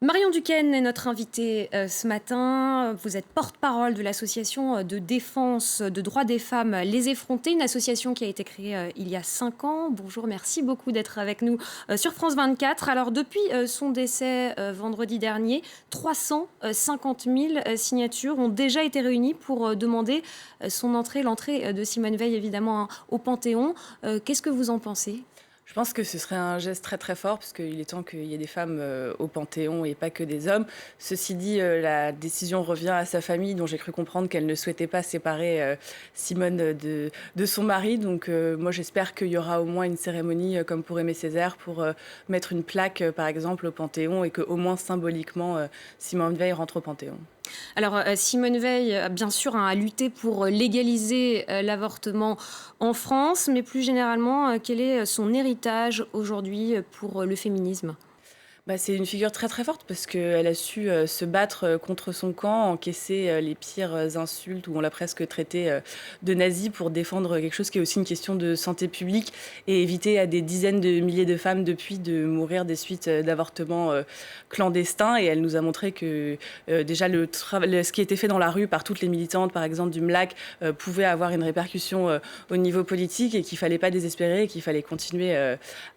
Marion Duquesne est notre invitée ce matin. Vous êtes porte-parole de l'association de défense de droits des femmes Les Effrontés, une association qui a été créée il y a 5 ans. Bonjour, merci beaucoup d'être avec nous sur France 24. Alors depuis son décès vendredi dernier, 350 000 signatures ont déjà été réunies pour demander l'entrée de Simone Veil évidemment hein, au Panthéon. Qu'est-ce que vous en pensez ? Je pense que ce serait un geste très très fort, parce qu'il est temps qu'il y ait des femmes au Panthéon et pas que des hommes. Ceci dit, la décision revient à sa famille, dont j'ai cru comprendre qu'elle ne souhaitait pas séparer Simone de son mari. Donc moi j'espère qu'il y aura au moins une cérémonie comme pour Aimé Césaire, pour mettre une plaque par exemple au Panthéon, et qu'au moins symboliquement Simone Veil rentre au Panthéon. Alors, Simone Veil, bien sûr, hein, a lutté pour légaliser l'avortement en France, mais plus généralement, quel est son héritage aujourd'hui pour le féminisme ? Bah, c'est une figure très très forte, parce qu'elle a su se battre contre son camp, encaisser les pires insultes, où on l'a presque traité de nazi, pour défendre quelque chose qui est aussi une question de santé publique, et éviter à des dizaines de milliers de femmes depuis de mourir des suites d'avortements clandestins. Et elle nous a montré que déjà ce qui était fait dans la rue par toutes les militantes, par exemple du MLAC, pouvait avoir une répercussion au niveau politique, et qu'il ne fallait pas désespérer, et qu'il fallait continuer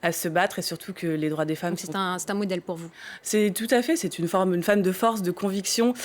à se battre, et surtout que les droits des femmes Donc, sont... c'est un modèle pour vous. C'est tout à fait, c'est une femme de force, de conviction,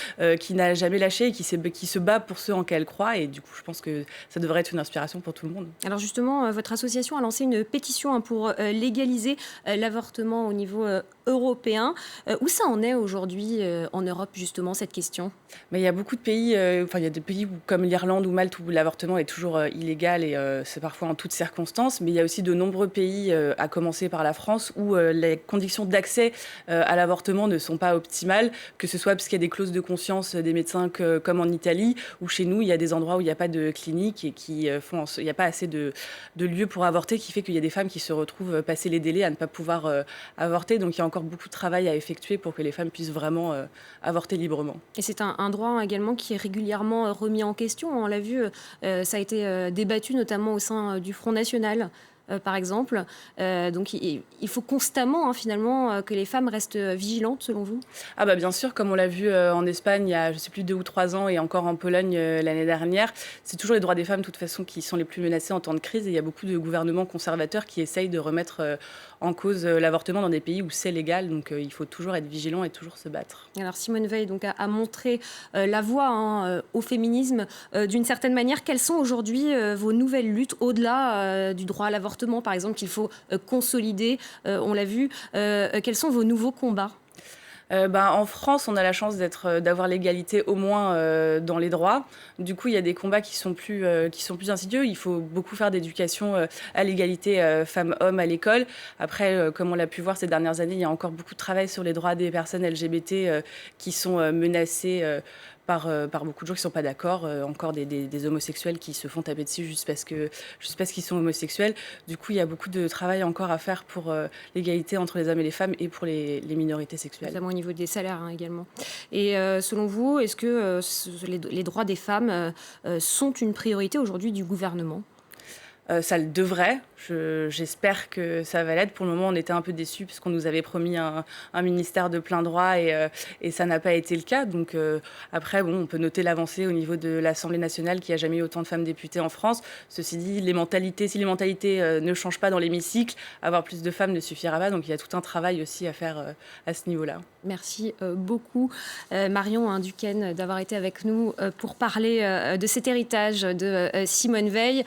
qui n'a jamais lâché, et qui se bat pour ceux en qu'elle croit. Et du coup, je pense que ça devrait être une inspiration pour tout le monde. Alors justement, votre association a lancé une pétition hein, pour légaliser l'avortement au niveau européen. Où ça en est aujourd'hui en Europe, justement, cette question ? Mais il y a beaucoup de pays, il y a des pays comme l'Irlande ou Malte, où l'avortement est toujours illégal, et c'est parfois en toutes circonstances. Mais il y a aussi de nombreux pays, à commencer par la France, où les conditions d'accès à l'avortement ne sont pas optimales, que ce soit parce qu'il y a des clauses de conscience des médecins, comme en Italie, ou chez nous, il y a des endroits où il n'y a pas de clinique, et il n'y a pas assez de lieux pour avorter, qui fait qu'il y a des femmes qui se retrouvent passer les délais à ne pas pouvoir avorter. Donc il y a encore beaucoup de travail à effectuer pour que les femmes puissent vraiment avorter librement. Et c'est un droit hein, également qui est régulièrement remis en question. On l'a vu, ça a été débattu notamment au sein du Front National. Par exemple. Donc il faut constamment, hein, finalement, que les femmes restent vigilantes, selon vous ? Ah bah bien sûr, comme on l'a vu en Espagne il y a, je sais plus, 2 ou 3 ans, et encore en Pologne l'année dernière. C'est toujours les droits des femmes, de toute façon, qui sont les plus menacés en temps de crise. Et il y a beaucoup de gouvernements conservateurs qui essayent de remettre en cause l'avortement dans des pays où c'est légal. Donc il faut toujours être vigilant et toujours se battre. Alors Simone Veil donc, a montré la voie hein, au féminisme d'une certaine manière. Quelles sont aujourd'hui vos nouvelles luttes au-delà du droit à l'avortement, par exemple, qu'il faut consolider, on l'a vu. Quels sont vos nouveaux combats ? En France, on a la chance d'avoir l'égalité, au moins dans les droits. Du coup, il y a des combats qui sont plus insidieux. Il faut beaucoup faire d'éducation à l'égalité femmes-hommes à l'école. Après, comme on l'a pu voir ces dernières années, il y a encore beaucoup de travail sur les droits des personnes LGBT qui sont menacées par beaucoup de gens qui ne sont pas d'accord. Encore des homosexuels qui se font taper dessus juste parce qu'ils sont homosexuels. Du coup, il y a beaucoup de travail encore à faire pour l'égalité entre les hommes et les femmes, et pour les minorités sexuelles. Notamment au niveau des salaires hein, également. Et selon vous, est-ce que les droits des femmes sont une priorité aujourd'hui du gouvernement ? Ça le devrait. J'espère que ça va l'être. Pour le moment, on était un peu déçus, parce qu'on nous avait promis un ministère de plein droit, et ça n'a pas été le cas. Donc après, bon, on peut noter l'avancée au niveau de l'Assemblée nationale, qui a jamais eu autant de femmes députées en France. Ceci dit, si les mentalités ne changent pas dans l'hémicycle, avoir plus de femmes ne suffira pas. Donc il y a tout un travail aussi à faire à ce niveau-là. Merci beaucoup, Marion hein, Duquesne, d'avoir été avec nous pour parler de cet héritage de Simone Veil.